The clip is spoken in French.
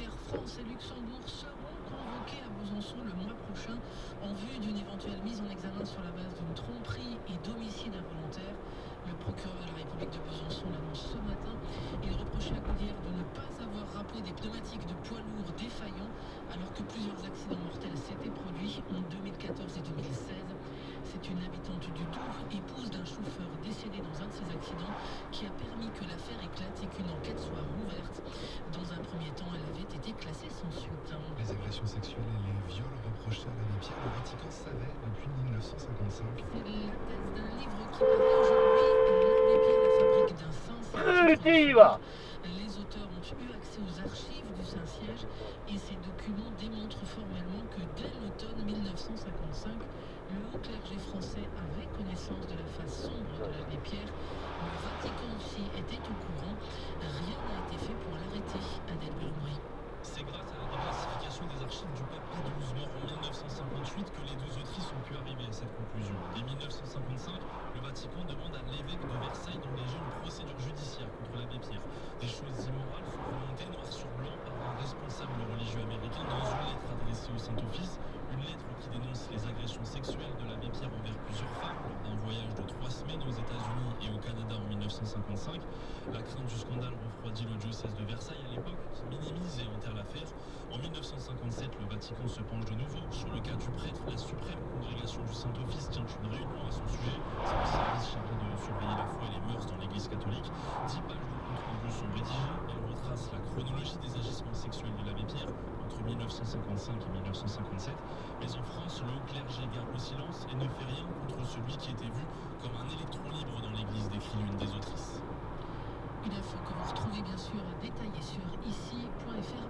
Air France et Luxembourg seront convoqués à Besançon le mois prochain en vue d'une éventuelle mise en examen sur la base d'une tromperie et d'homicide involontaire. Le procureur de la République de Besançon l'annonce ce matin. Il reprochait à Gaudière de ne pas avoir rappelé des pneumatiques de poids lourds défaillants alors que plusieurs accidents mortels s'étaient produits en 2014 et 2016. C'est une habitante du Doubs, épouse d'un chauffeur décédé dans un de ces accidents, qui a permis que l'affaire éclate et qu'une enquête soit rouverte. Dans un premier temps, elle avait été classée sans suite. Les agressions sexuelles et les viols reprochés à l'abbé Pierre, le Vatican savait depuis 1955. C'est la thèse d'un livre qui paraît aujourd'hui. L'abbé Pierre, la fabrique d'un saint. Les auteurs ont eu accès aux archives du Saint-Siège et ces documents démontrent formellement que dès l'automne 1955, le haut clergé français avait connaissance de la face sombre de l'abbé Pierre. Le Vatican aussi était au courant. Rien n'a été fait pour l'arrêter, Adèle Bellombry. C'est grâce à la déclassification des archives du pape Pie XII mort en 1958 que les deux autrices ont pu arriver à cette conclusion. Dès 1955, le Vatican demande à l'évêque de Versailles d'engager une procédure judiciaire contre l'abbé Pierre. Des choses immorales sont remontées noir sur blanc par un responsable religieux américain dans une lettre adressée au Saint-Office, une lettre qui dénonce les agressions sexuelles de l'abbé Pierre envers plusieurs femmes lors d'un voyage de 3 semaines aux États-Unis et au Canada en 1955. La crainte du scandale refroidit le diocèse de Versailles à l'époque, qui minimise et enterre l'affaire. En 1957, le Vatican se penche de nouveau sur le cas du prêtre. La suprême congrégation du Saint-Office tient une réunion à son sujet. C'est le service chargé de surveiller la foi et les mœurs dans l'église catholique. 10 pages de compte rendu sont rédigées. Elles retracent la chronologie des agissements sexuels de l'abbé Pierre entre 1955 et 1957. Mais en France, le haut clergé garde le silence et ne fait rien contre celui qui était vu comme un électron libre dans l'église, décrit l'une des autrices. Une info que vous retrouvez bien sûr détaillée sur ici.fr.